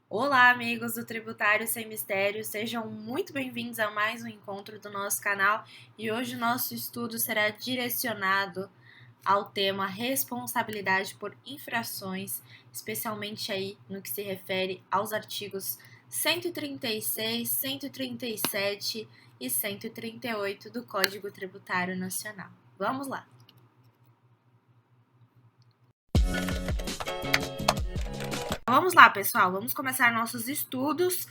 Olá, amigos do Tributário Sem Mistério, sejam muito bem-vindos a mais um encontro do nosso canal e hoje o nosso estudo será direcionado ao tema responsabilidade por infrações, especialmente aí no que se refere aos artigos 136, 137 e 138 do Código Tributário Nacional. Vamos lá! Vamos lá, pessoal, vamos começar nossos estudos.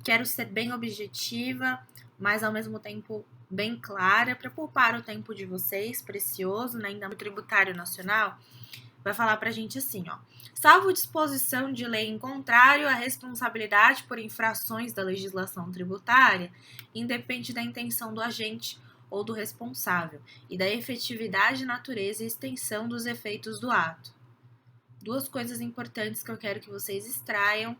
Quero ser bem objetiva, mas ao mesmo tempo bem clara, para poupar o tempo de vocês, precioso, né? Ainda no tributário nacional, vai falar pra gente assim, ó. Salvo disposição de lei em contrário, a responsabilidade por infrações da legislação tributária independe da intenção do agente ou do responsável e da efetividade, natureza e extensão dos efeitos do ato. Duas coisas importantes que eu quero que vocês extraiam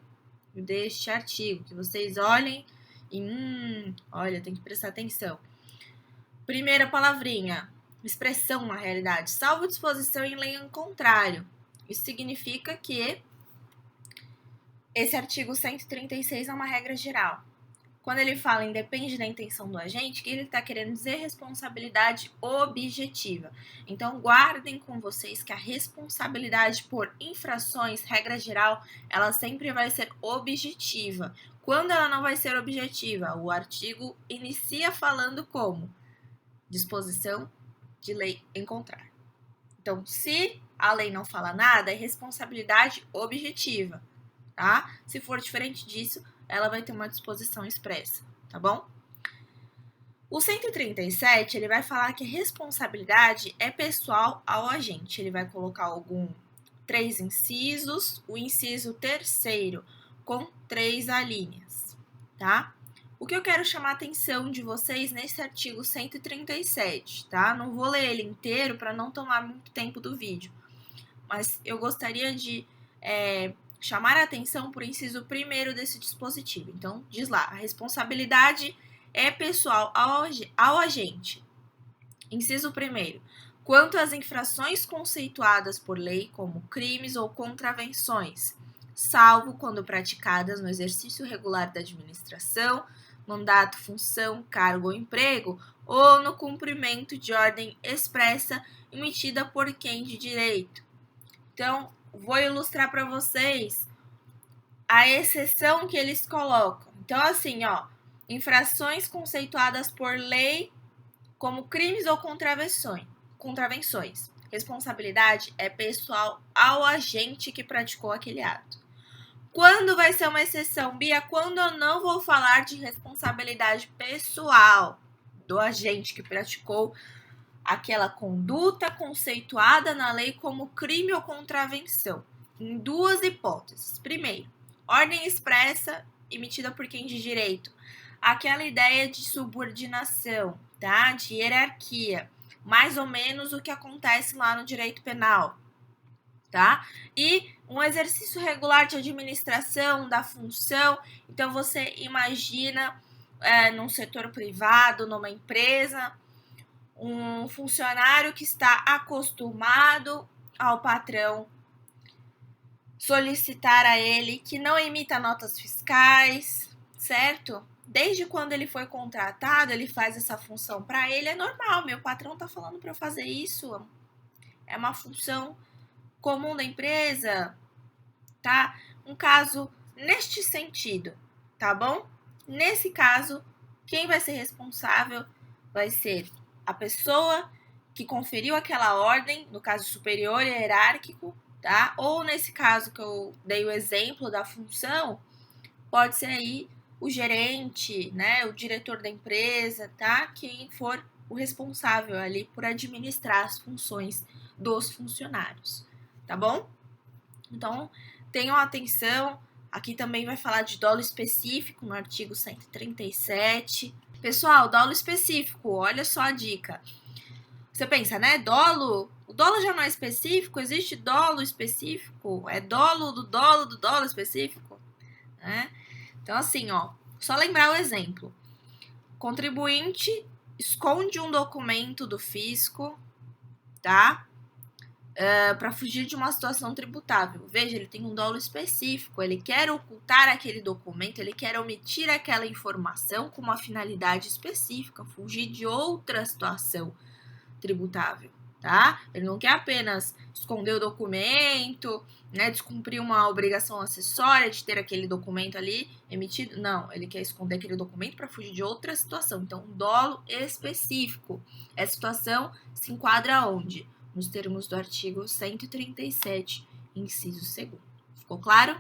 deste artigo, que vocês olhem e, olha, tem que prestar atenção. Primeira palavrinha, expressão na realidade, salvo disposição em lei em contrário. Isso significa que esse artigo 136 é uma regra geral. Quando ele fala independe da intenção do agente, o que ele está querendo dizer? Responsabilidade objetiva. Então, guardem com vocês que a responsabilidade por infrações, regra geral, ela sempre vai ser objetiva. Quando ela não vai ser objetiva? O artigo inicia falando como? Disposição de lei em contrário. Então, se a lei não fala nada, é responsabilidade objetiva, tá? Se for diferente disso, ela vai ter uma disposição expressa, tá bom? O 137, ele vai falar que a responsabilidade é pessoal ao agente. Ele vai colocar três incisos, o inciso terceiro com 3 alíneas, tá? O que eu quero chamar a atenção de vocês nesse artigo 137, tá? Não vou ler ele inteiro para não tomar muito tempo do vídeo, mas eu gostaria de chamar a atenção por inciso primeiro desse dispositivo. Então, diz lá, a responsabilidade é pessoal ao agente. Inciso primeiro, quanto às infrações conceituadas por lei como crimes ou contravenções, salvo quando praticadas no exercício regular da administração, mandato, função, cargo ou emprego, ou no cumprimento de ordem expressa emitida por quem de direito. Então, vou ilustrar para vocês a exceção que eles colocam. Então, assim, ó, infrações conceituadas por lei como crimes ou contravenções. Responsabilidade é pessoal ao agente que praticou aquele ato. Quando vai ser uma exceção, Bia? Quando eu não vou falar de responsabilidade pessoal do agente que praticou aquela conduta conceituada na lei como crime ou contravenção, em duas hipóteses. Primeiro, ordem expressa emitida por quem de direito, aquela ideia de subordinação, tá? De hierarquia, mais ou menos o que acontece lá no direito penal, tá? E um exercício regular de administração da função, então você imagina num setor privado, numa empresa, um funcionário que está acostumado ao patrão solicitar a ele que não emita notas fiscais, certo? Desde quando ele foi contratado, ele faz essa função para ele, é normal, meu patrão tá falando para eu fazer isso. É uma função comum da empresa, tá? Um caso neste sentido, tá bom? Nesse caso, quem vai ser responsável vai ser a pessoa que conferiu aquela ordem, no caso superior hierárquico, tá? Ou nesse caso que eu dei o exemplo da função, pode ser aí o gerente, né, o diretor da empresa, tá? Quem for o responsável ali por administrar as funções dos funcionários, tá bom? Então, tenham atenção, aqui também vai falar de dolo específico no artigo 137. Pessoal, dolo específico, olha só a dica. Você pensa, né? Dolo, o dolo já não é específico, existe dolo específico? É dolo do dolo específico? Né? Então, assim, ó, só lembrar o exemplo. Contribuinte esconde um documento do fisco, tá? para fugir de uma situação tributável. Veja, ele tem um dolo específico, ele quer ocultar aquele documento, ele quer omitir aquela informação com uma finalidade específica, fugir de outra situação tributável, tá? Ele não quer apenas esconder o documento, né, descumprir uma obrigação acessória de ter aquele documento ali emitido. Não, ele quer esconder aquele documento para fugir de outra situação. Então, dolo específico. Essa situação se enquadra onde? Nos termos do artigo 137, inciso 2º. Ficou claro?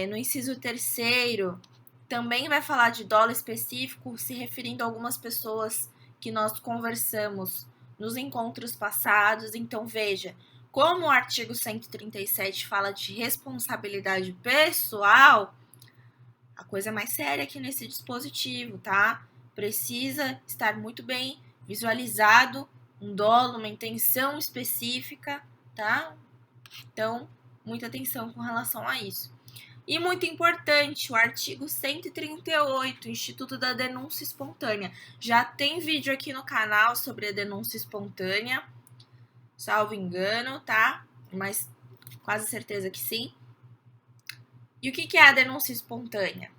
No inciso 3º, também vai falar de dolo específico, se referindo a algumas pessoas que nós conversamos nos encontros passados. Então, veja, como o artigo 137 fala de responsabilidade pessoal, a coisa é mais séria aqui nesse dispositivo, tá? Precisa estar muito bem visualizado um dolo, uma intenção específica, tá? Então, muita atenção com relação a isso. E muito importante, o artigo 138, Instituto da Denúncia Espontânea. Já tem vídeo aqui no canal sobre a denúncia espontânea, salvo engano, tá? Mas quase certeza que sim. E o que é a denúncia espontânea?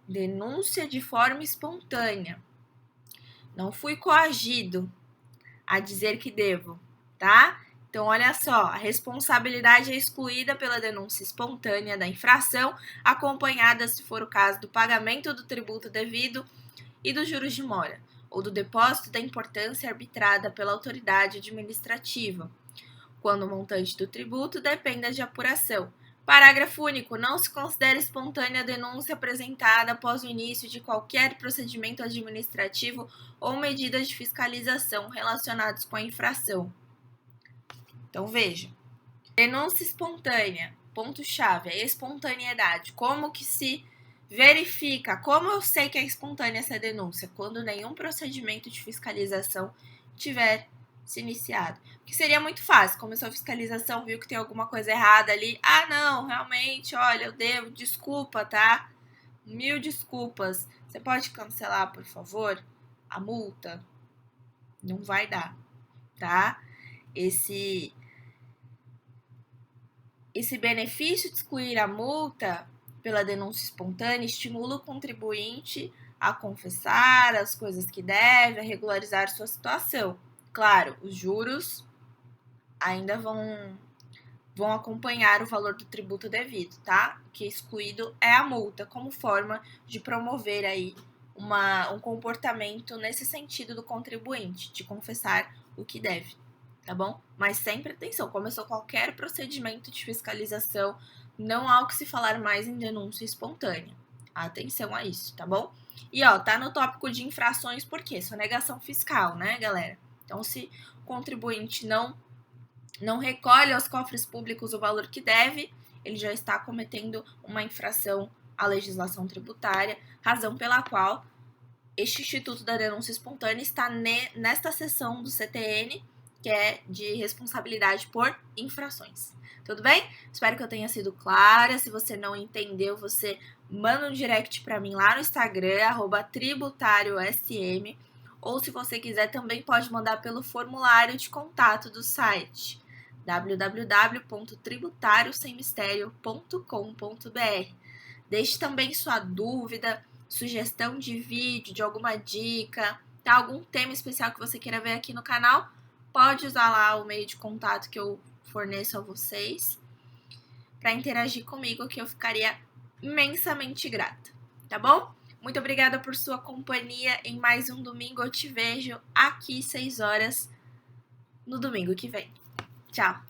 Denúncia de forma espontânea. Não fui coagido a dizer que devo, tá? Então, olha só, a responsabilidade é excluída pela denúncia espontânea da infração, acompanhada, se for o caso, do pagamento do tributo devido e dos juros de mora, ou do depósito da importância arbitrada pela autoridade administrativa, quando o montante do tributo dependa de apuração. Parágrafo único. Não se considera espontânea a denúncia apresentada após o início de qualquer procedimento administrativo ou medidas de fiscalização relacionados com a infração. Então, veja. Denúncia espontânea. Ponto-chave, é espontaneidade. Como que se verifica? Como eu sei que é espontânea essa denúncia? Quando nenhum procedimento de fiscalização tiver se iniciado. Que seria muito fácil. Começou a fiscalização, viu que tem alguma coisa errada ali. Ah, não, realmente, olha, eu devo, desculpa, tá? 1000 desculpas. Você pode cancelar, por favor, a multa? Não vai dar, tá? Esse benefício de excluir a multa pela denúncia espontânea estimula o contribuinte a confessar as coisas que deve, a regularizar sua situação. Claro, os juros ainda vão acompanhar o valor do tributo devido, tá? O que é excluído é a multa, como forma de promover aí um comportamento nesse sentido do contribuinte, de confessar o que deve, tá bom? Mas sempre atenção, começou qualquer procedimento de fiscalização, não há o que se falar mais em denúncia espontânea. Atenção a isso, tá bom? E ó, tá no tópico de infrações, por quê? Sonegação fiscal, né, galera? Então, se o contribuinte não recolhe aos cofres públicos o valor que deve, ele já está cometendo uma infração à legislação tributária, razão pela qual este Instituto da Denúncia Espontânea está nesta seção do CTN, que é de responsabilidade por infrações. Tudo bem? Espero que eu tenha sido clara. Se você não entendeu, você manda um direct para mim lá no Instagram, @tributariosm, ou se você quiser também pode mandar pelo formulário de contato do site www.tributariossemmistério.com.br. Deixe também sua dúvida, sugestão de vídeo, de alguma dica, tá? Algum tema especial que você queira ver aqui no canal, pode usar lá o meio de contato que eu forneço a vocês para interagir comigo, que eu ficaria imensamente grata, tá bom? Muito obrigada por sua companhia em mais um domingo. Eu te vejo aqui 6 horas no domingo que vem. Tchau!